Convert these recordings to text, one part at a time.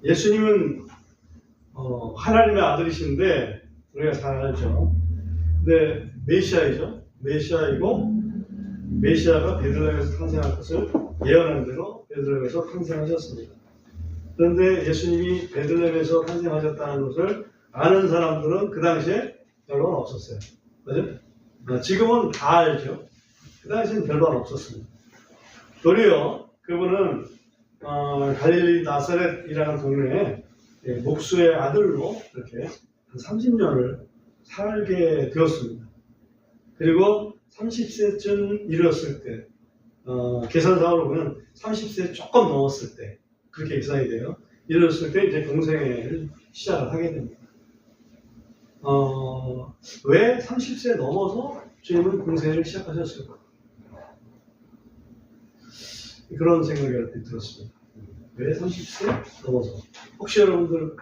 예수님은 하나님의 아들이신데 우리가 잘 알죠. 근데 메시아이죠. 메시아이고 메시아가 베들레헴에서 탄생할 것을 예언한 대로 베들레헴에서 탄생하셨습니다. 그런데 예수님이 베들레헴에서 탄생하셨다는 것을 아는 사람들은 그 당시에 별로 없었어요. 그죠? 지금은 다 알죠. 그 당시에는 별로 없었습니다. 도리어 그분은 갈릴리 나사렛이라는 동네에 목수의 아들로 이렇게 한 30년을 살게 되었습니다. 그리고 30세쯤 이르렀을 때, 계산상으로 보면 30세 조금 넘었을 때, 그렇게 계산이 돼요. 이르렀을 때 이제 공생애를 시작을 하게 됩니다. 왜 30세 넘어서 주님은 공생애를 시작하셨을까? 그런 생각이 얼핏 들었습니다. 왜 30세 넘어서? 혹시 여러분들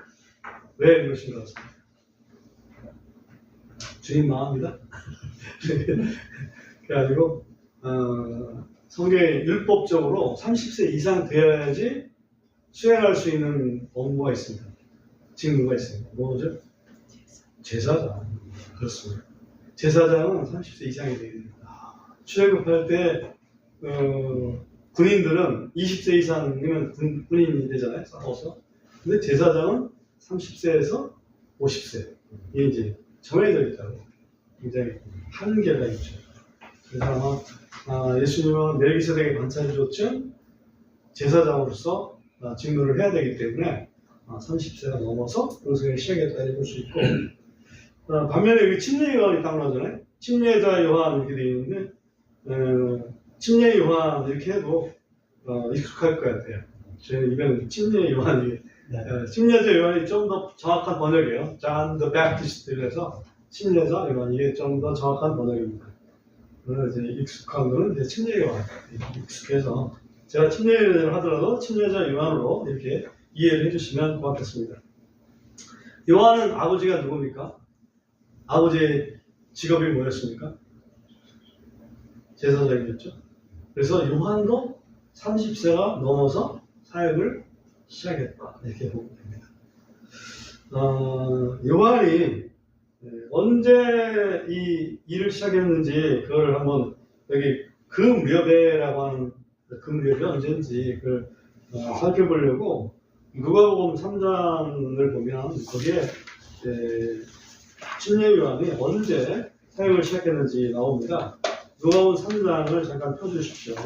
왜 그러신 것 같습니까? 주님 마음입니다. 그래가지고 성경에 율법적으로 30세 이상 되어야지 수행할 수 있는 업무가 있습니다. 직무가 있습니다. 뭐죠? 제사장. 그렇습니다. 제사장은 30세 이상이 되어야 됩니다. 출애굽할 때 군인들은 20세 이상이면 군인이 되잖아요. 싸워서. 근데 제사장은 30세에서 50세. 이게 이제 정해져 있다고. 굉장히 한계가 있죠. 그래서 아마 예수님은 멜기세덱의 반차를 줬죠. 제사장으로서 직무를 해야 되기 때문에 30세가 넘어서 공생을 시작했다 해볼 수 있고, 반면에 여기 침례 요한이 딱 나오잖아요. 침례자 요한 이렇게 되어 있는데 침례 요한 이렇게 해도 익숙할 것 같아요. 저희는 이건 침례 요한이 침례자 요한이 좀 더 정확한 번역이에요. John the Baptist 그래서 침례자 요한 이게 좀 더 정확한 번역입니다. 이제 익숙한 거는 이제 침례 요한 익숙해서 제가 침례 요한을 하더라도 침례자 요한으로 이렇게 이해를 해주시면 고맙겠습니다. 요한은 아버지가 누굽니까? 아버지의 직업이 뭐였습니까? 제사장이었죠. 그래서 요한도 30세가 넘어서 사역을 시작했다 이렇게 보면 됩니다. 요한이 언제 이 일을 시작했는지 그걸 한번 여기 금여배라고 하는 금여배 언제인지 그걸 살펴보려고 누가복음 3장을 보면 거기에 침례 요한이 언제 사역을 시작했는지 나옵니다. 누가복음 3장을 잠깐 펴주십시오.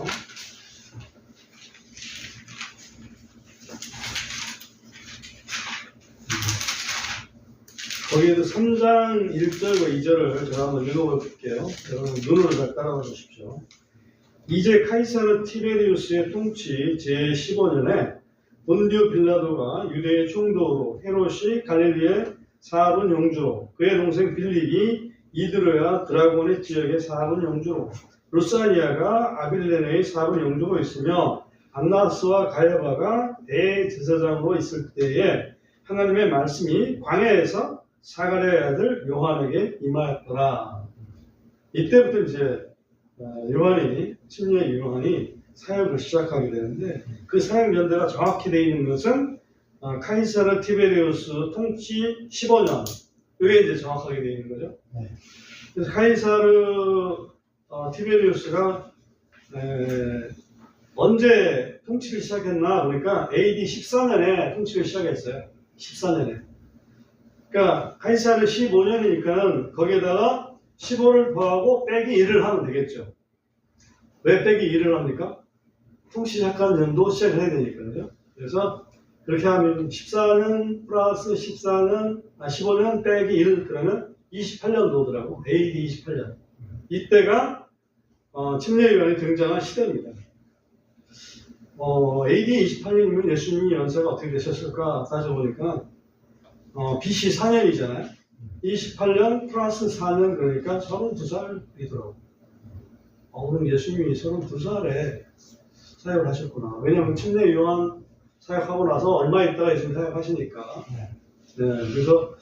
거기에도 3장 1절과 2절을 제가 한번 읽어볼게요. 여러분 눈으로 잘 따라가 보십시오. 이제 카이사르 티베리우스의 통치 제15년에 본디오 빌라도가 유대의 총독으로 헤롯이 갈릴리의 사하분 영주로 그의 동생 빌립이 이드로야 드라곤의 지역의 사하분 영주로 루사리아가 아빌레네의 사하분 영주로 있으며 안나스와 가야바가 대제사장으로 있을 때에 하나님의 말씀이 광야에서 사가랴의 아들 요한에게 임하였더라. 이때부터 이제 침례 요한이 사역을 시작하게 되는데 그 사역 연대가 정확히 되어 있는 것은 카이사르 티베리우스 통치 15년 이게 이제 정확하게 되어 있는 거죠. 그래서 카이사르 티베리우스가 언제 통치를 시작했나 보니까 AD 14년에 통치를 시작했어요. 14년에. 그러니까 카이사르 15년이니까는 거기에다가 15를 더하고 빼기 1을 하면 되겠죠. 왜 빼기 1을 합니까? 통치 시작한 연도 시작을 해야 되니까요. 그래서 그렇게 하면 14년 플러스 15년 빼기 1 그러면 28년도더라고. AD 28년. 이때가 침례 요한이 등장한 시대입니다. AD 28년이면 예수님이 연세가 어떻게 되셨을까 따져보니까 BC 4년이잖아요. 28년 플러스 4년 그러니까 32살이더라고요. 그럼 예수님이 32살에 사역을 하셨구나. 왜냐하면 침례 요한 사역하고 나서 얼마 있다가 예수님 사역하시니까. 그래서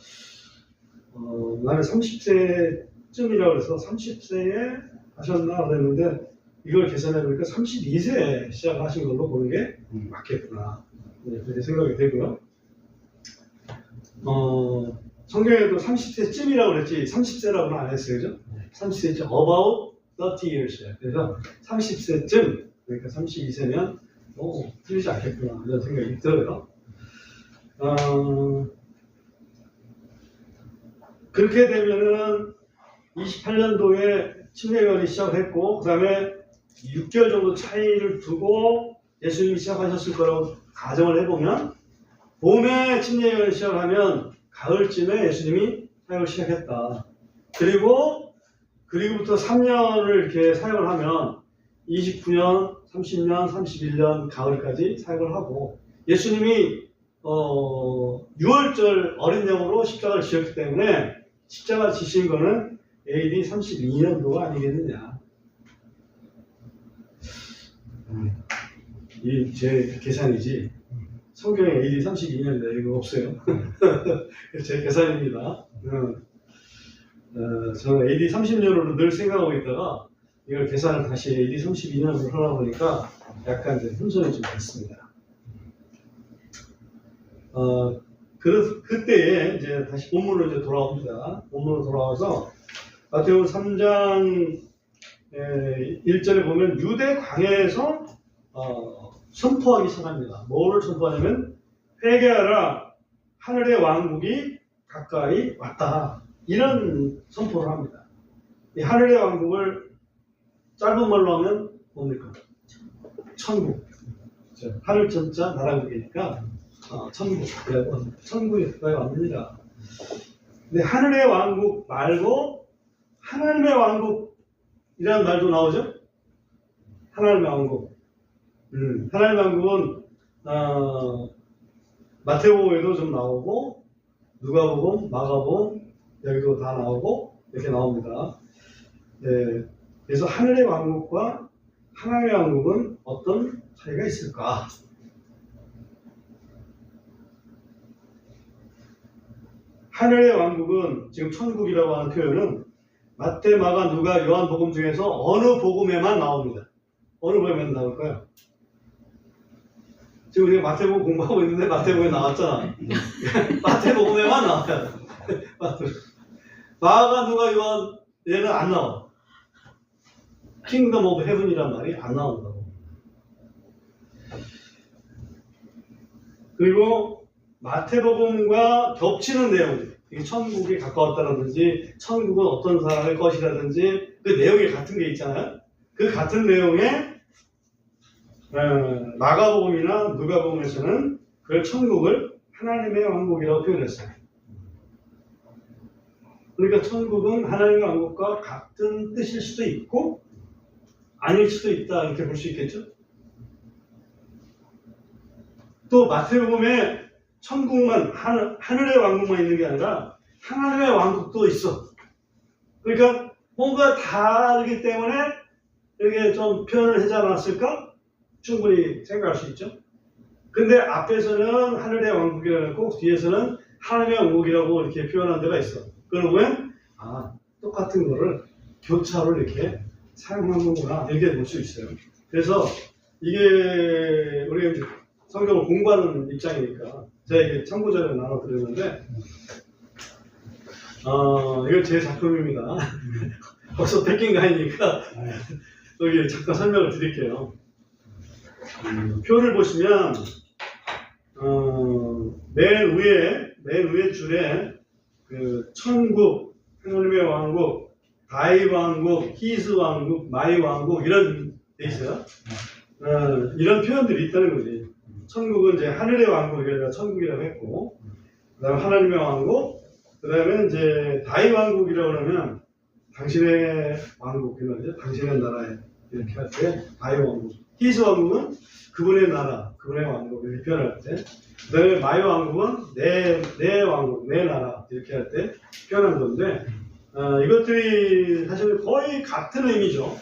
나는 30세쯤이라고 해서 30세에 하셨나 그랬는데 이걸 계산해보니까 32세에 시작하신 걸로 보는 게 맞겠구나. 그렇게 생각이 되고요. 성경에도 30세쯤이라고 그랬지 30세라고는 안 했어요. 그죠? 30세쯤 about 30 years. 그래서 30세쯤 그러니까 32세면 틀리지 않겠구나 이런 생각이 들어요. 그렇게 되면은 28년도에 침례교환이 시작했고 그 다음에 6개월 정도 차이를 두고 예수님이 시작하셨을 거라고 가정을 해보면 봄에 침례교환을 시작하면 가을쯤에 예수님이 사역을 시작했다. 그리고부터 3년을 이렇게 사역을 하면 29년, 30년, 31년 가을까지 사역을 하고 예수님이 6월절 어린 양으로 십자가를 지었기 때문에 십자가 지신 거는 AD 32년도가 아니겠느냐. 이 제 계산이지. 성경에 AD 32년이다 이거 없어요. 제 계산입니다. 저는 AD 30년으로 늘 생각하고 있다가 이걸 계산을 다시 AD 32년으로 하다 보니까 약간 이제 혼선이 좀 됐습니다. 그때에 이제 다시 본문으로 이제 돌아옵니다. 본문으로 돌아와서 마태복음 3장 1절에 보면 유대 광야에서 선포하기 시작합니다. 뭐를 선포하냐면 회개하라 하늘의 왕국이 가까이 왔다. 이런 선포를 합니다. 이 하늘의 왕국을 짧은 말로 하면 뭡니까? 천국. 하늘 천자 나라국이니까 천국이라고 천국이 가까이 왔느니라. 근데 하늘의 왕국 말고 하나님의 왕국이라는 말도 나오죠? 하나님의 왕국. 하나님의 왕국은 마태복음에도 좀 나오고 누가복음, 마가복음 여기도 다 나오고 이렇게 나옵니다. 네, 그래서 하늘의 왕국과 하나님의 왕국은 어떤 차이가 있을까? 하늘의 왕국은 지금 천국이라고 하는 표현은 마태, 마가, 누가, 요한복음 중에서 어느 복음에만 나옵니다. 어느 복음에만 나올까요? 지금 우리가 마태복음 공부하고 있는데 마태복음에 나왔잖아. 마태복음에만 나와요. 마가, 누가, 요한 얘는 안 나와. 킹덤 오브 헤븐이란 말이 안 나온다고. 그리고 마태복음과 겹치는 내용, 이게 천국이 가까웠다라든지 천국은 어떤 사람의 것이라든지 그 내용이 같은 게 있잖아요. 그 같은 내용에 마가복음이나 누가복음에서는 그 천국을 하나님의 왕국이라고 표현했어요. 그러니까 천국은 하나님의 왕국과 같은 뜻일 수도 있고 아닐 수도 있다 이렇게 볼 수 있겠죠. 또 마태복음에 천국만 하늘의 왕국만 있는 게 아니라 하나님의 왕국도 있어. 그러니까 뭔가 다르기 때문에 이렇게 좀 표현을 하지 않았을까? 충분히 생각할 수 있죠. 근데 앞에서는 하늘의 왕국이라고 했고 뒤에서는 하나님의 왕국이라고 이렇게 표현한 데가 있어. 그러면 똑같은 거를 교차로 이렇게 사용하는구나 이렇게 볼 수 있어요. 그래서 이게 우리가 이제 성경을 공부하는 입장이니까 제가 이게 참고자료를 나눠드렸는데 이거 제 작품입니다. 벌써 뺏긴 거 아니니까 여기 잠깐 설명을 드릴게요. 표를 보시면 맨 위에 줄에 그 천국, 하나님의 왕국, 다윗 왕국, 히스 왕국, 마이 왕국 이런 데 있어요. 이런 표현들이 있다는 거지. 천국은 이제 하늘의 왕국이라 천국이라고 했고, 그 다음에 하나님의 왕국, 그 다음에 이제 다윗 왕국이라고 하면 당신의 왕국, 이거죠. 당신의 나라에 이렇게 할 때 다윗 왕국. 히스 왕국은 그분의 나라, 그분의 왕국 이렇게 표현할 때, 그 다음에 마이 왕국은 내 왕국, 내 나라 이렇게 할 때 표현한 건데, 이것들이 사실 거의 같은 의미죠.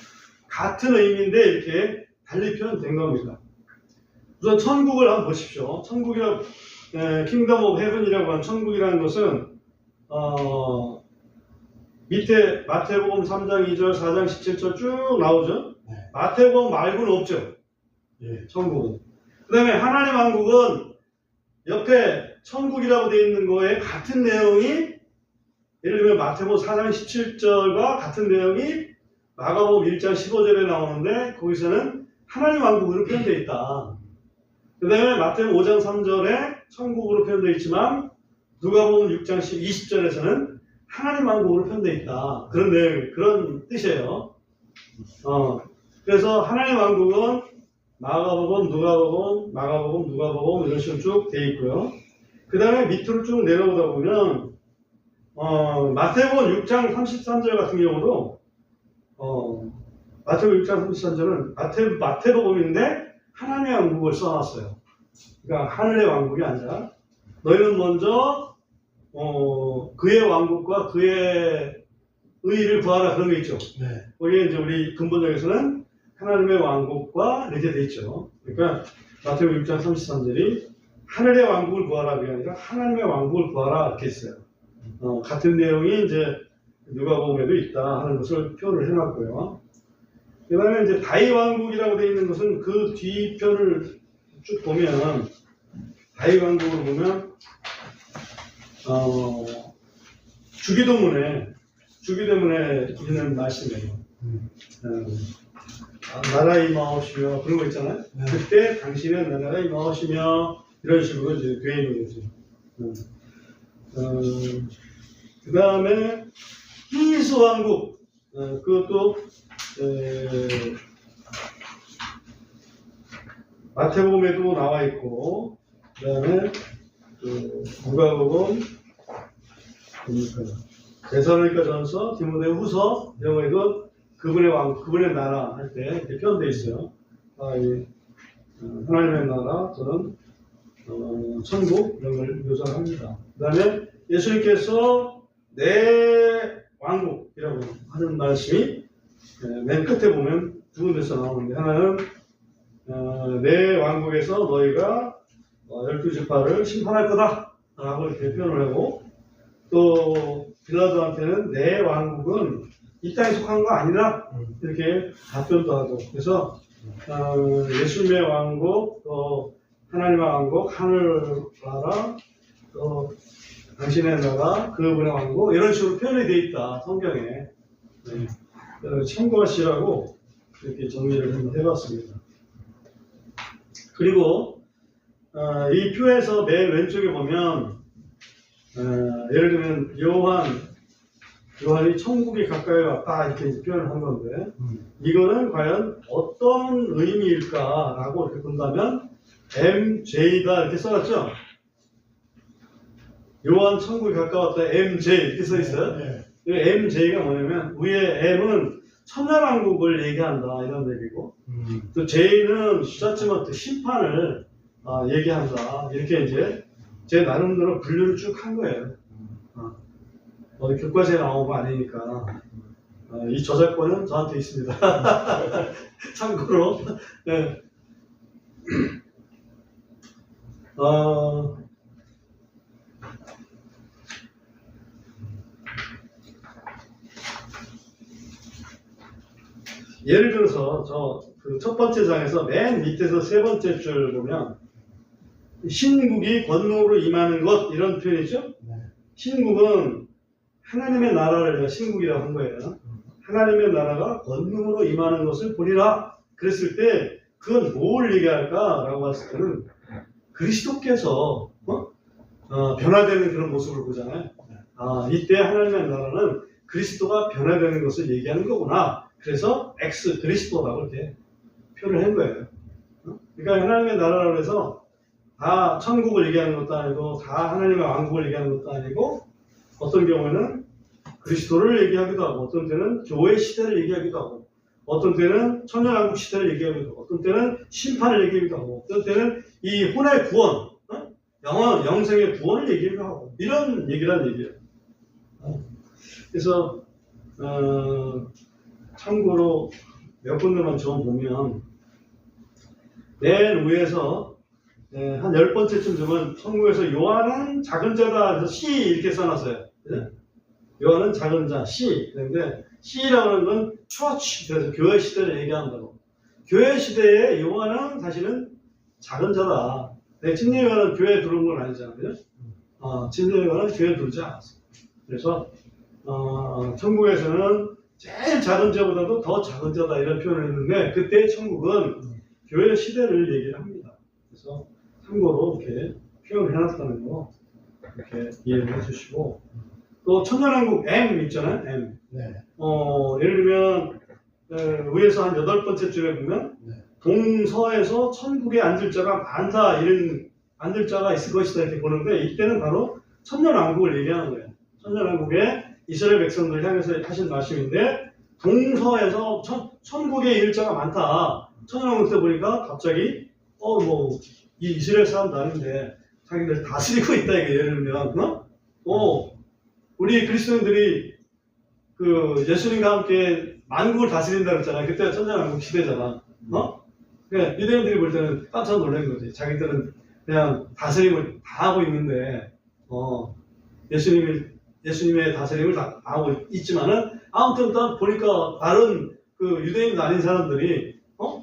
같은 의미인데 이렇게 달리 표현된 겁니다. 우선 천국을 한번 보십시오. 천국이라고 킹덤 오브 헤븐이라고 하는 천국이라는 것은 밑에 마태복음 3장 2절, 4장 17절 쭉 나오죠. 마태복음 말고는 없죠. 천국은. 그 다음에 하나님 왕국은 옆에 천국이라고 되어 있는 거에 같은 내용이 예를 들면 마태복음 4장 17절과 같은 내용이 마가복음 1장 15절에 나오는데 거기서는 하나님 왕국으로 표현되어 있다. 그 다음에 마태복음 5장 3절에 천국으로 표현되어 있지만 누가복음 6장 20절에서는 하나님 왕국으로 표현되어 있다. 그런 내용, 그런 뜻이에요. 그래서 하나님 왕국은 마가복음, 누가복음, 마가복음, 누가복음 이런 식으로 쭉 되어 있고요. 그 다음에 밑으로 쭉 내려오다 보면 마태복음 6장 33절 같은 경우도 마태복음 6장 33절은 마태복음인데 하나님의 왕국을 써놨어요. 그러니까 하늘의 왕국이 아니라 너희는 먼저 그의 왕국과 그의 의의를 구하라 그런 게 있죠. 네. 거기에 이제 우리 근본적에서는 하나님의 왕국과 이렇게 돼 있죠. 그러니까 마태복음 6장 33절이 하늘의 왕국을 구하라 그게 아니라 하나님의 왕국을 구하라 이렇게 있어요. 같은 내용이 이제 누가복음에도 있다 하는 것을 표현을 해놨고요. 그 다음에 이제 다윗 왕국이라고 되어 있는 것은 그 뒤편을 쭉 보면 다윗 왕국을 보면 주기도문에 있는 말씀이에요. 나라 임하옵시며 그런 거 있잖아요. 네. 그때 당신은 나라가 임하옵시며 이런 식으로 이제 되어 있는 거죠. 그 다음에 히스 왕국 그것도 마태복음에도 나와 있고 그 다음에 누가복음 데살로니가 전서, 디모데후서 이런 거에도 그분의 나라 할 때 이렇게 표현되어 있어요. 하나님의 나라 또는 천국 이런 걸 묘사를 합니다. 그 다음에 예수님께서 내 왕국이라고 하는 말씀이 맨 끝에 보면 두 군데서 나오는데 하나는 내 왕국에서 너희가 12지파를 심판할 거다 라고 이렇게 표현을 하고 또 빌라도한테는 내 왕국은 이 땅에 속한 거 아니라 이렇게 답변도 하고 그래서 예수님의 왕국 또 하나님의 왕국 하늘나라 또 당신의 나라 그분의 왕국 이런 식으로 표현이 되어 있다 성경에. 네. 참고하시라고 이렇게 정리를 한번 해봤습니다. 그리고 이 표에서 맨 왼쪽에 보면 예를 들면 요한이 천국이 가까이 왔다 이렇게 표현을 한 건데 이거는 과연 어떤 의미일까라고 이렇게 본다면 MJ다 이렇게 써놨죠? 요한 천국이 가까웠다 MJ 이렇게 써있어요. 네. MJ가 뭐냐면 위에 M은 천년왕국을 얘기한다 이런 얘기고 또 J는 숫자지만 심판을 얘기한다 이렇게 이제 제 나름대로 분류를 쭉 한 거예요. 교과서에 나온 거 아니니까 이 저작권은 저한테 있습니다. 참고로 네. 예를 들어서 그 첫 번째 장에서 맨 밑에서 세 번째 줄 보면 신국이 권능으로 임하는 것 이런 표현이죠. 네. 신국은 하나님의 나라를 제가 신국이라고 한 거예요. 하나님의 나라가 권능으로 임하는 것을 보리라 그랬을 때 그건 뭘 얘기할까라고 했을 때는 그리스도께서 변화되는 그런 모습을 보잖아요. 이때 하나님의 나라는 그리스도가 변화되는 것을 얘기하는 거구나. 그래서 X 그리스도라고 이렇게 표현을 한 거예요. 그러니까 하나님의 나라라고 해서 다 천국을 얘기하는 것도 아니고 다 하나님의 왕국을 얘기하는 것도 아니고 어떤 경우에는 그리스도를 얘기하기도 하고 어떤 때는 교회 시대를 얘기하기도 하고 어떤 때는 천년왕국 시대를 얘기하기도 하고 어떤 때는 심판을 얘기하기도 하고 어떤 때는 이 혼의 구원, 영생의 구원을 얘기하기도 하고 이런 얘기란 얘기예요. 그래서 참고로 몇 군데만 좀 보면 맨 위에서 한 10번째쯤 되면 천국에서 요한은 작은 자다 해서 C 이렇게 써놨어요. 요한은 작은 자 C. 그런데 C라고 하는 건 처치 그래서 교회 시대를 얘기한다고. 교회 시대에 요한은 사실은 작은 자다. 침례요한은 교회에 들어온 건 아니잖아요. 침례요한은 교회에 들어오지 않았어요. 그래서 천국에서는 제일 작은 자보다도 더 작은 자다 이런 표현을 했는데 그때의 천국은 교회 시대를 얘기를 합니다. 그래서 참고로 이렇게 표현을 해놨다는 거 이렇게 이해를 해주시고 또 천년왕국 M 있잖아요. M. 네. 예를 들면 위에서 한 8번째 줄에 보면 네. 동서에서 천국에 앉을 자가 많다 이런 앉을 자가 있을 것이다 이렇게 보는데 이때는 바로 천년왕국을 얘기하는 거예요. 천년왕국에 이스라엘 백성들 향해서 하신 말씀인데 동서에서 천국에 일자가 많다. 천년왕국 때 보니까 갑자기 이 이스라엘 사람 나는데 자기들 다스리고 있다 이게 예를 들면 우리 그리스도인들이 그 예수님과 함께 만국을 다스린다 그랬잖아요. 그때가 천년왕국 시대잖아. 그러니까 유대인들이 볼 때는 깜짝 놀란 거지. 자기들은 그냥 다스림을 다 하고 있는데 예수님의 다스림을 다 하고 있지만은 아무튼 또 보니까 다른 그 유대인 아닌 사람들이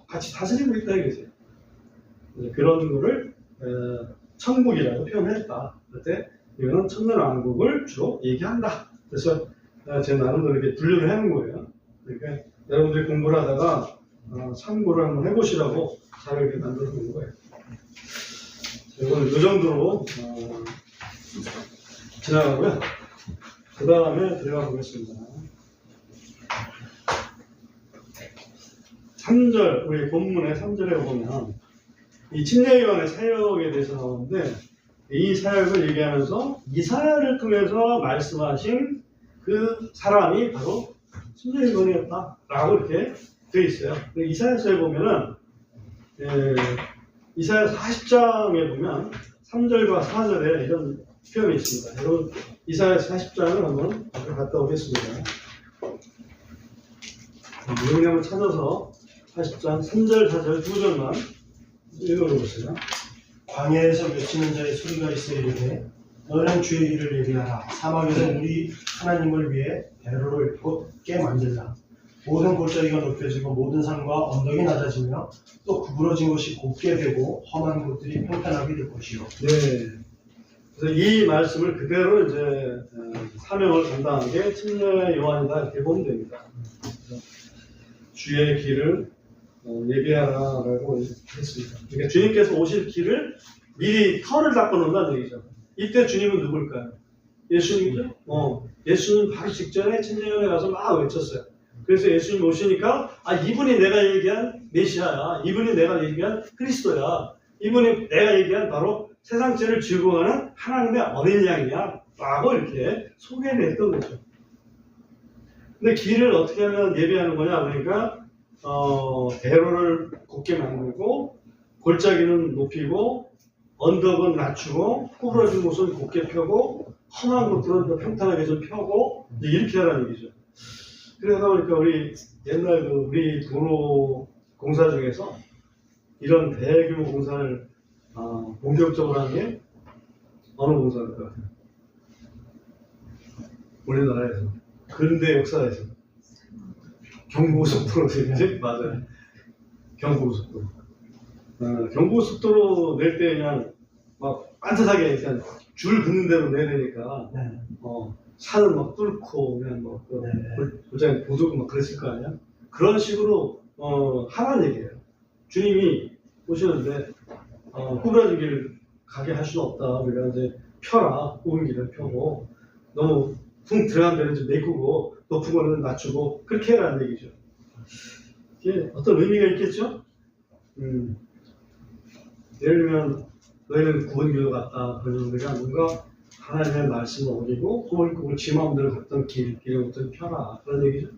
같이 다스리고 있다 이거지. 그런 거를 천국이라고 표현했다. 그때 이거는 천년왕국을 주로 얘기한다. 그래서 제 나름대로 이렇게 분류를 해놓은 거예요. 그러니까 여러분들이 공부를 하다가 참고를 한번 해보시라고 잘 이렇게 만들어 놓은 거예요. 이건 이 정도로 지나가고요. 그 다음에 들어가 보겠습니다. 3절, 우리 본문의 3절에 보면 이 침례요한의 사역에 대해서 나오는데 이 사역을 얘기하면서 이사야를 통해서 말씀하신 그 사람이 바로 침례요한이었다라고 이렇게 되어 있어요. 이사야서에 보면은 이사야 40장에 보면 3절과 4절에 이런 표현이 있습니다. 여러분 이사야 40장을 한번 갔다 오겠습니다. 내용을 찾아서 40장 3절, 4절 두 절만 읽어보세요. 광야에서 외치는 자의 소리가 있어 이르되 너는 주의 일을 얘기하라. 사막에서 우리 하나님을 위해 대로를 곧게 만들라. 모든 골짜기가 높여지고 모든 산과 언덕이 낮아지며 또 구부러진 것이 곱게 되고 험한 곳들이 평탄하게 될 것이요. 네. 그래서 이 말씀을 그대로 이제 사명을 감당한 게 침례 요한이다 이렇게 보면 됩니다. 주의 길을 예비하라라고 했습니다. 그러니까 주님께서 오실 길을 미리 터를 닦아 놓는다는 얘기죠. 이때 주님은 누굴까요? 예수님이죠. 예수님 바로 직전에 침례요한에 가서 막 외쳤어요. 그래서 예수님 오시니까 이분이 내가 얘기한 메시아야. 이분이 내가 얘기한 그리스도야. 이분이 내가 얘기한 바로 세상 죄를 지고 가는 하나님의 어린 양이야 라고 이렇게 소개를 했던 거죠. 근데 길을 어떻게 하면 예비하는 거냐 그러니까 대로를 곧게 만들고 골짜기는 높이고 언덕은 낮추고 구부러진 곳은 곧게 펴고 험한 곳들은 더 평탄하게 좀 펴고 이렇게 하라는 얘기죠. 그러다 보니까 우리 옛날 우리 도로 공사 중에서 이런 대규모 공사를 본격적으로 한 게 어느 공사일 것 같아요? 우리나라에서 근대 역사에서 경부고속도로 되지? 맞아요. 경부고속도로. 경부고속도로 낼 때 그냥 막 반듯하게 그냥 줄 긋는 대로 내리니까 산을 막 뚫고 그냥 골짜기 보두고 막 그랬을 거 아니야? 그런 식으로 하라는 얘기예요. 주님이 오시는데 구부러진 길을 가게 할 수는 없다. 우리가 이제 펴라. 굽은 길을 펴고 너무 붕 들어간 데는 좀 메꾸고 높은 거는 낮추고 그렇게 해라는 얘기죠. 이게 어떤 의미가 있겠죠? 예를 들면 너희는 굽은 길로 갔다. 그러면 우리가 뭔가 하나님의 말씀을 어기고 꼬불꼬불 지 마음대로 갔던 길을 좀 펴라. 그런 얘기죠.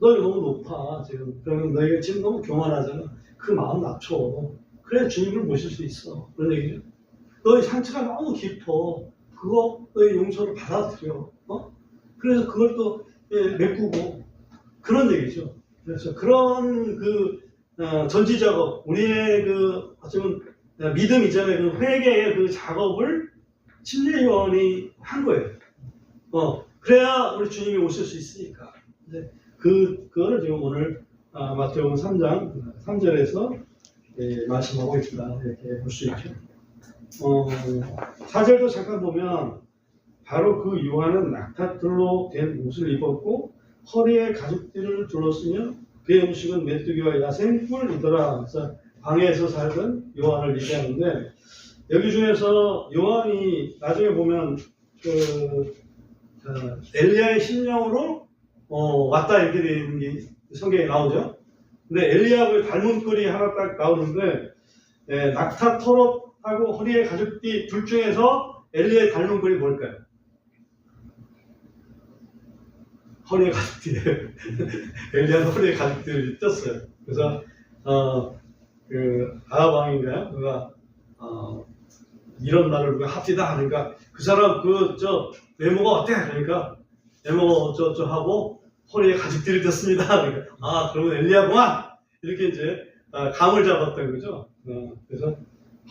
너희 너무 높아. 지금. 그러면 너희가 지금 너무 교만하잖아. 그 마음 낮춰. 그래야 주님을 모실 수 있어. 그런 얘기죠. 너희 상처가 너무 깊어. 그거 너희 용서를 받아들여. 그래서 그걸 또 메꾸고 그런 얘기죠. 그래서 그런 전지 작업, 우리의 어쩌면 믿음 이전에 회개의 그 작업을 침례요한이 한 거예요. 그래야 우리 주님이 오실 수 있으니까. 그거를 지금 오늘 마태복음 3장 3절에서 말씀하고 있다. 이렇게 볼 수 있죠. 사절도 잠깐 보면 바로 그 요한은 낙타털로 된 옷을 입었고 허리에 가죽띠를 둘렀으며 그의 음식은 메뚜기와 야생꿀이더라. 그래서 방에서 살던 요한을 얘기하는데 여기 중에서 요한이 나중에 보면 엘리야의 심령으로 왔다 이렇게 되는 게 성경에 나오죠. 근데 엘리야하고 닮은 꼴이 하나 딱 나오는데 낙타 털옷하고 허리에 가죽띠 둘 중에서 엘리야의 닮은 꼴이 뭘까요? 허리에 가죽띠. 엘리야는 허리에 가죽띠를 떴어요. 그래서 아합 왕인가요? 그가 이런 말을 누가 합디다 하니까 그 사람 외모가 어때? 그러니까 외모가 어쩌어쩌 하고 허리에 가죽띠를 떴습니다. 그러니까 그러면 엘리야구만 이렇게 이제 감을 잡았던 거죠. 그래서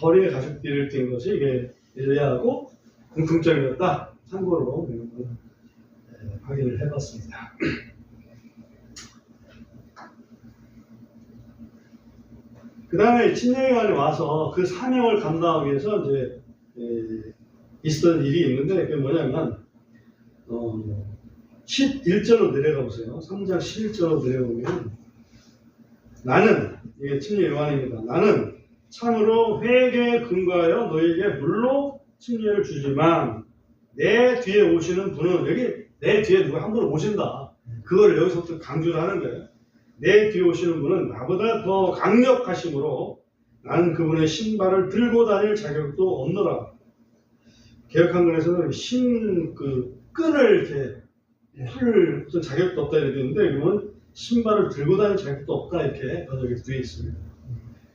허리에 가죽띠를 띈 것이 이게 엘리야하고 공통점이었다. 참고로 확인을 해봤습니다. 그 다음에 침례요한이 와서 그 사명을 감당하기 위해서 이제 있었던 일이 있는데 그게 뭐냐면 11절로 내려가 보세요. 3장 11절로 내려오면 나는 이게 침례요한입니다. 나는 참으로 회개에 근거하여 너에게 물로 침례를 주지만 내 뒤에 오시는 분은 여기 내 뒤에 누가 한 분 오신다. 그걸 여기서부터 강조를 하는 거예요. 내 뒤에 오시는 분은 나보다 더 강력하심으로 나는 그분의 신발을 들고 다닐 자격도 없노라. 개혁한글에서는 끈을 이렇게 풀 어떤 자격도 없다 이렇게 되는데 그러면 신발을 들고 다닐 자격도 없다 이렇게 번역이 되어 있습니다.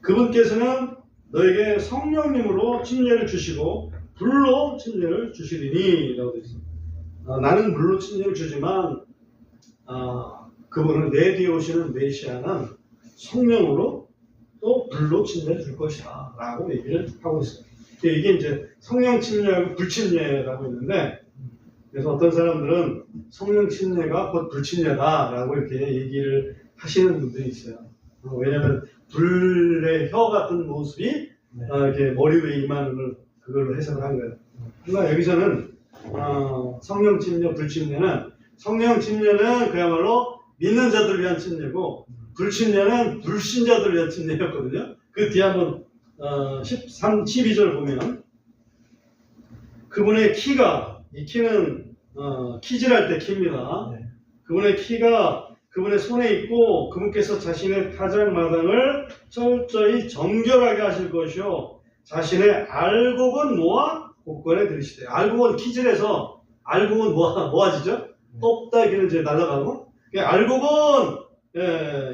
그분께서는 너에게 성령님으로 침례를 주시고 불로 침례를 주시리니 라고 되어 있습니다. 나는 물로 침례를 주지만 그분은 내 뒤에 오시는 메시아는 성령으로 또 불로 침례를 줄 것이다 라고 얘기를 하고 있습니다. 이게 이제 성령 침례하고 불 침례라고 있는데 그래서 어떤 사람들은 성령 침례가 곧 불 침례다 라고 이렇게 얘기를 하시는 분들이 있어요. 왜냐하면 불의 혀 같은 모습이 이렇게 머리 위에 임하는 걸 그걸로 해석을 한 거예요. 그러나 여기서는 성령 침례, 불 침례는 성령 침례는 그야말로 믿는 자들을 위한 침례고 불 침례는 불신자들을 위한 침례였거든요. 그 뒤에 한번 12절 보면 그분의 키가 이 키는 키질할 때 키입니다. 그분의 키가 그분의 손에 있고 그분께서 자신의 타작마당을 철저히 정결하게 하실 것이요 자신의 알곡은 모아 곳간에 들이시되 알곡은 키질해서 알곡은 모아지죠. 껍데기는 이제 날아가고 알곡은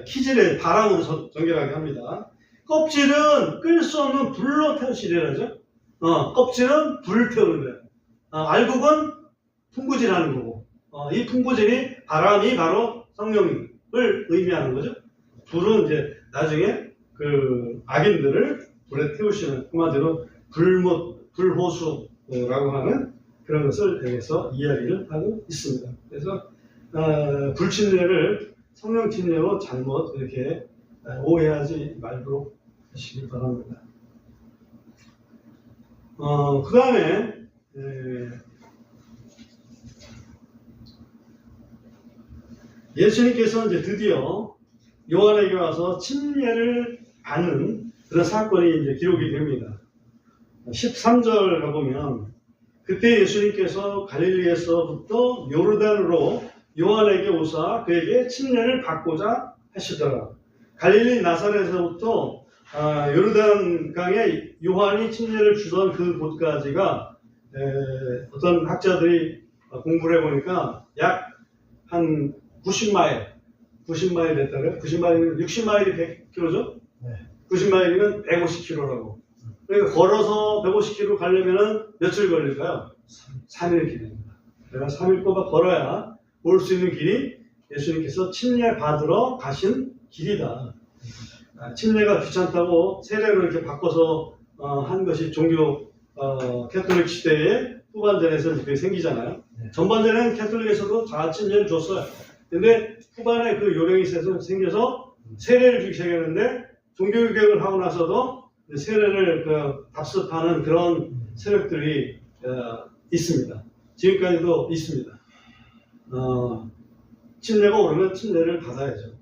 키질에 바람으로 정결하게 합니다. 껍질은 끌 수 없는 불로 태우시려죠. 껍질은 불을 태우는 거예요. 알곡은 풍부질하는 거고 이 풍부질이 바람이 바로 성령을 의미하는 거죠. 불은 이제 나중에 그 악인들을 불에 태우시는 한마디로 불호수라고 하는 그런 것을 여기서 이야기를 하고 있습니다. 그래서 불침례를 성령 침례로 잘못 이렇게 오해하지 말도록 하시기 바랍니다. 그 다음에 예수님께서 이제 드디어 요한에게 와서 침례를 받는 그런 사건이 이제 기록이 됩니다. 13절 가보면 그때 예수님께서 갈릴리에서부터 요르단으로 요한에게 오사 그에게 침례를 받고자 하시더라. 갈릴리 나사렛에서부터 요르단강에 요한이 침례를 주던 그 곳까지가 어떤 학자들이 공부를 해보니까 약 한 90마일 됐다고요? 90마일이면 60마일이 100km죠? 90마일이면 150km라고. 그러니까 걸어서 150km 가려면 며칠 걸릴까요? 3일 길입니다. 내가 3일 동안 걸어야 올 수 있는 길이 예수님께서 침례 받으러 가신 길이다. 침례가 귀찮다고 세례로 이렇게 바꿔서 한 것이 종교 캐톨릭 시대의 후반전에서 그게 생기잖아요. 전반전에는 캐톨릭에서도 다 침례를 줬어요. 근데 후반에 그 요령이 생겨서 세례를 주기 시작했는데 종교개혁을 하고 나서도 세례를 답습하는 그런 세력들이 있습니다. 지금까지도 있습니다. 침례가 오르면 침례를 받아야죠.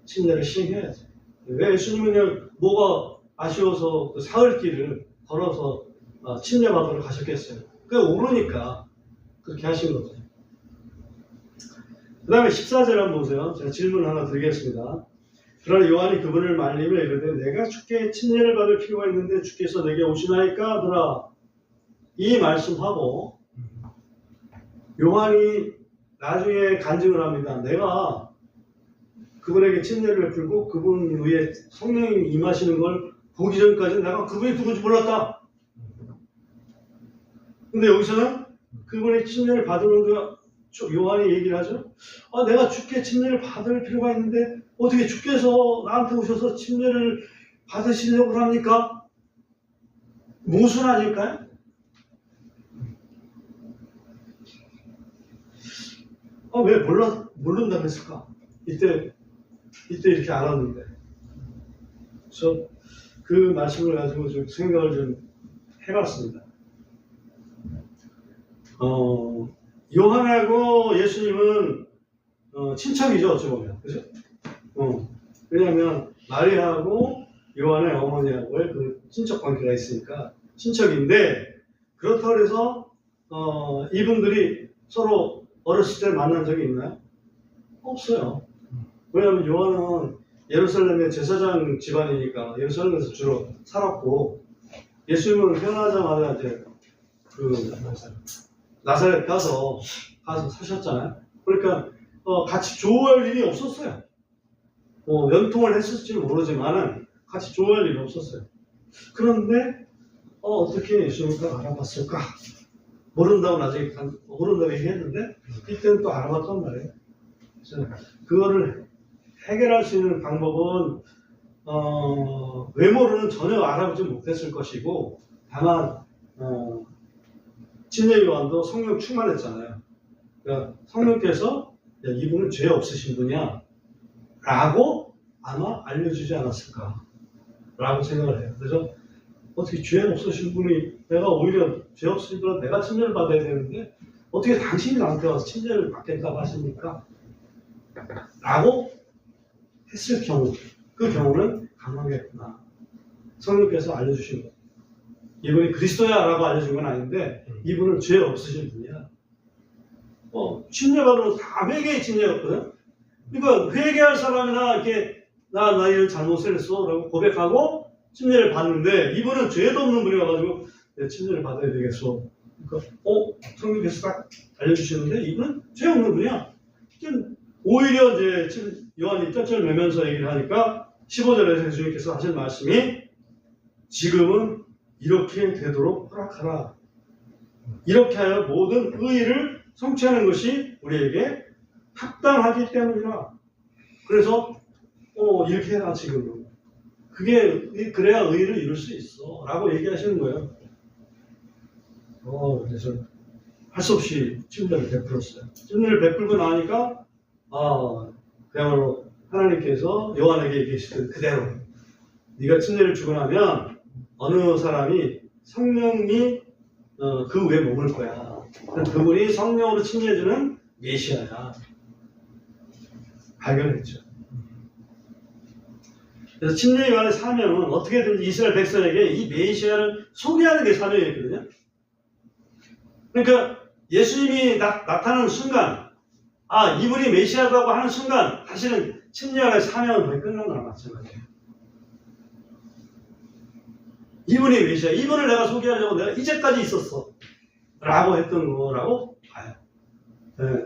침례를 시행해야죠. 왜 예수님은 뭐가 아쉬워서 그 사흘 길을 걸어서 침례 받으러 가셨겠어요? 그게 오르니까 그렇게 하신 거죠. 그 다음에 14절 한번 보세요. 제가 질문 하나 드리겠습니다. 그러나 요한이 그분을 말리며 이르되 내가 주께 침례를 받을 필요가 있는데 주께서 내게 오시나이까 하더라. 이 말씀하고 요한이 나중에 간증을 합니다. 내가 그분에게 침례를 베풀고 그분 위에 성령이 임하시는 걸 보기 전까지는 내가 그분이 누군지 몰랐다. 근데 여기서는 그분이 침례를 받으면 요한이 얘기를 하죠. 내가 주께 침례를 받을 필요가 있는데 어떻게 주께서 나한테 오셔서 침례를 받으시려고 합니까? 모순 아닐까요? 왜 모른다고 했을까? 이때 이렇게 알았는데. 그래서 그 말씀을 가지고 좀 생각을 좀 해봤습니다. 요한하고 예수님은 친척이죠, 어찌 보면. 그죠? 왜냐하면 마리아하고 요한의 어머니하고의 그 친척 관계가 있으니까 친척인데, 그렇다고 해서 이분들이 서로 어렸을 때 만난 적이 있나요? 없어요. 왜냐하면 요한은 예루살렘의 제사장 집안이니까 예루살렘에서 주로 살았고, 예수님은 태어나자마자 이제 나사렛 가서 사셨잖아요. 그러니까 같이 조우할 일이 없었어요. 연통을 했을지 모르지만은 같이 조우할 일이 없었어요. 그런데 어떻게 예수님을 알아봤을까? 모른다고 나중에 모른다고 얘기했는데 이때는 또 알아봤단 말이에요. 그래서 그거를 해결할 수 있는 방법은 외모로는 전혀 알아보지 못했을 것이고, 다만 침례 요한도 성령 충만했잖아요. 그러니까 성령께서 이분은 죄 없으신 분이야 라고 아마 알려주지 않았을까 라고 생각을 해요. 그래서 어떻게 죄 없으신 분이, 내가 오히려 죄 없으신 분은 내가 침례를 받아야 되는데 어떻게 당신이 나한테 와서 침례를 받겠다고 하십니까? 라고 했을 경우, 그 경우는 강하겠구나. 성령께서 알려주신 거. 이분이 그리스도야 라고 알려준 건 아닌데 이분은 죄 없으신 분이야. 침례받으면 다 회개의 침례였거든. 그러니까 회개할 사람이나 이렇게 나 이런 잘못을 했어 라고 고백하고 침례를 받는데, 이분은 죄도 없는 분이 와가지고 내 침례를 받아야 되겠어. 그러니까 성령께서 딱 알려주시는데 이분은 죄 없는 분이야. 오히려 이제 요한이 쩔쩔매면서 얘기를 하니까 15절에서 예수님께서 하신 말씀이 지금은 이렇게 되도록 허락하라. 이렇게 하여 모든 의의를 성취하는 것이 우리에게 합당하기 때문이라. 그래서 이렇게 해라 지금은. 그래야 의의를 이룰 수 있어 라고 얘기하시는 거예요. 그래서 할 수 없이 침례를 베풀었어요. 침례를 베풀고 나니까 그야말로 하나님께서 요한에게 얘기하시던 그대로 네가 침례를 주고 나면 어느 사람이 성령이 그 위에 머물 거야. 그분이 성령으로 침례해주는 메시아야. 발견했죠. 그래서 침례 요한의 사명은 어떻게든지 이스라엘 백성에게 이 메시아를 소개하는 게 사명이었거든요. 그러니까 예수님이 나타나는 순간, 이분이 메시아라고 하는 순간 사실은 침례 요한의 사명은 거의 끝난 거랑 마찬가지예요. 이분이 메시아, 이분을 내가 소개하려고 내가 이제까지 있었어 라고 했던 거라고 봐요. 네.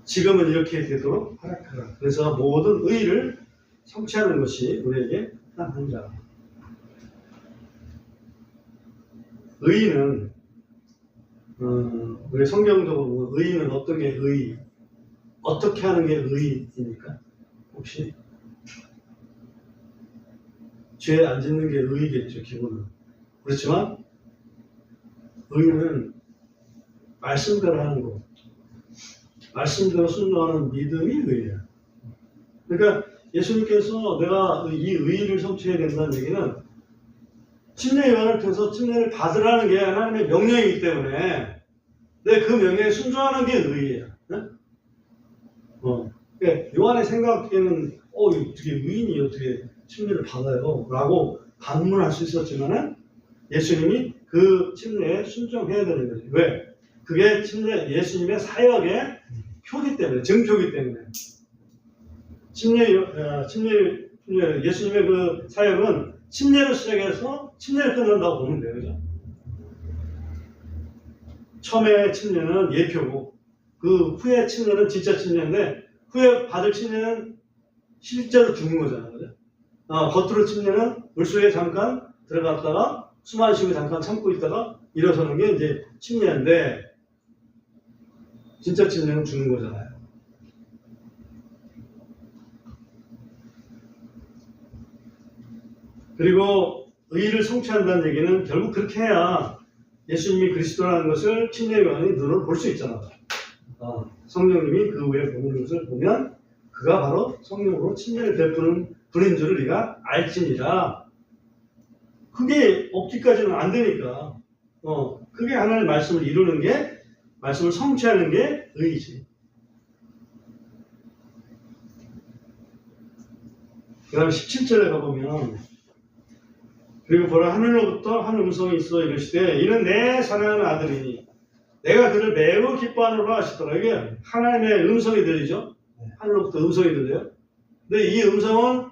지금은 이렇게 되도록 허락하라. 그래서 모든 의의를 성취하는 것이 우리에게 합당한 자. 의의는 우리 성경적으로 의의는 어떤 게 의의? 어떻게 하는 게 의의입니까? 혹시? 죄 안 짓는 게 의의겠죠, 기본은. 그렇지만 의의는 말씀대로 하는 거, 말씀대로 순종하는 믿음이 의의야. 그러니까 예수님께서 내가 이 의의를 성취해야 된다는 얘기는 침례 요한을 통해서 침례를 받으라는 게 하나님의 명령이기 때문에 내 그 명령에 순종하는 게 의의예요. 네? 그러니까 요한의 생각에는 어떻게 의인이 어떻게 침례를 받아요? 라고 반문할 수 있었지만은 예수님이 그 침례에 순종해야 되는 거죠. 왜? 그게 예수님의 사역의 표기 때문에, 증표기 때문에. 예수님의 그 사역은 침례로 시작해서 침례를 끝난다고 보면 돼요. 그죠? 처음에 침례는 예표고, 그 후에 침례는 진짜 침례인데, 후에 받을 침례는 실제로 죽는 거잖아요. 그죠? 겉으로 침례는 물속에 잠깐 들어갔다가 숨 안 쉬고 잠깐 참고 있다가 일어서는 게 이제 침례인데, 진짜 침례는 죽는 거잖아요. 그리고 의의를 성취한다는 얘기는 결국 그렇게 해야 예수님이 그리스도라는 것을 침례 요한이 눈으로 볼 수 있잖아. 성령님이 그 위에 보는 것을 보면 그가 바로 성령으로 침례를 베푸는 분인 줄을 네가 알지니라. 그게 없기까지는 안 되니까. 그게 하나님의 말씀을 이루는 게, 말씀을 성취하는 게 의의지. 그 다음에 17절에 가보면, 그리고 보라 하늘로부터 한 음성이 있어 이르시되 이는 내 사랑하는 아들이니 내가 그를 매우 기뻐하노라 하시더라. 이게 하나님의 음성이 들리죠. 하늘로부터 음성이 들려요. 근데 이 음성은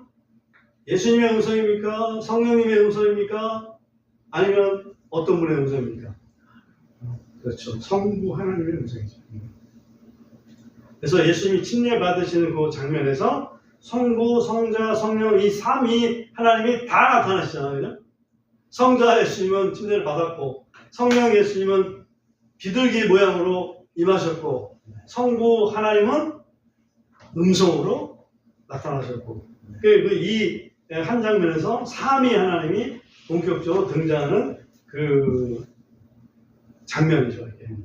예수님의 음성입니까? 성령님의 음성입니까? 아니면 어떤 분의 음성입니까? 그렇죠. 성부 하나님의 음성이죠. 그래서 예수님이 침례 받으시는 그 장면에서 성부, 성자, 성령 이 삼위 하나님이 다 나타나시잖아요. 그죠? 성자 예수님은 침례를 받았고, 성령 예수님은 비둘기 모양으로 임하셨고, 성부 하나님은 음성으로 나타나셨고, 이 한 장면에서 삼위 하나님이 본격적으로 등장하는 그 장면이죠. 이게.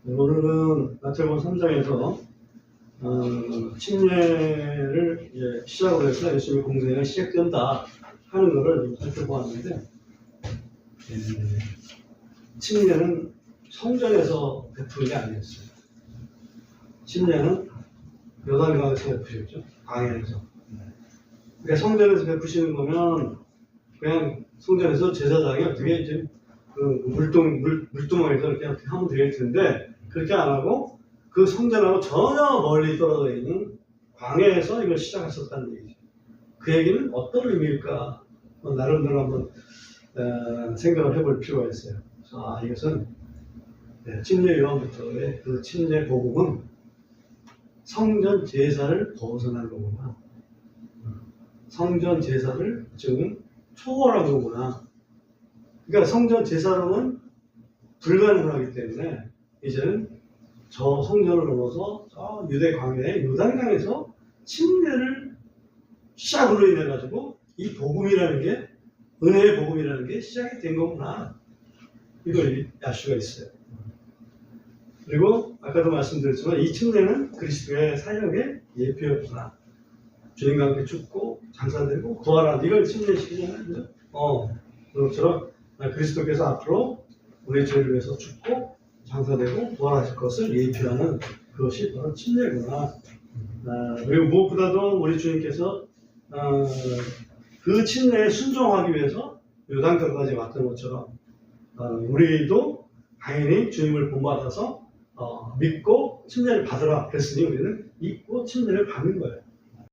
오늘은 마태복음 3장에서 침례를 이제 시작으로 해서 예수님의 공생애가 시작된다 하는 것을 살펴보았는데, 침례는 성전에서 베푸는 게 아니었어요. 침례는 요단강에서 베푸셨죠. 광야에서. 그러니까 성전에서 베푸시는 거면 그냥 성전에서 제사장이 어떻게 이제 그 물두멍에서 이렇게 하면 되겠 텐데, 그렇게 안 하고 그 성전하고 전혀 멀리 떨어져 있는 광야에서 이걸 시작했었다는 얘기죠. 그 얘기는 어떤 의미일까? 나름대로 한번 생각을 해볼 필요가 있어요. 이것은 침례 요한부터의 그 침례 복음은 성전 제사를 벗어난 거구나. 성전 제사를 지금 초월한 거구나. 그러니까 성전 제사로는 불가능하기 때문에 이제는 저 성전을 넘어서 저 유대 광야의 요단강에서 침례를 시작으로 인해 가지고 이 복음이라는 게, 은혜의 복음이라는 게 시작이 된 거구나. 이걸 알 수가 있어요. 그리고 아까도 말씀드렸지만 이 침례는 그리스도의 사역의 예표였구나. 주님과 함께 죽고 장사되고 부활한 이걸 침례시키잖아요. 그것처럼 그리스도께서 앞으로 우리 죄를 위해서 죽고 장사되고 부활하실 것을 예표하는 그것이 바로 침례구나. 그리고 무엇보다도 우리 주님께서 그 침례에 순종하기 위해서 요단강까지 왔던 것처럼 우리도 당연히 주님을 본받아서 믿고 침례를 받으라 그랬으니 우리는 믿고 침례를 받는 거예요.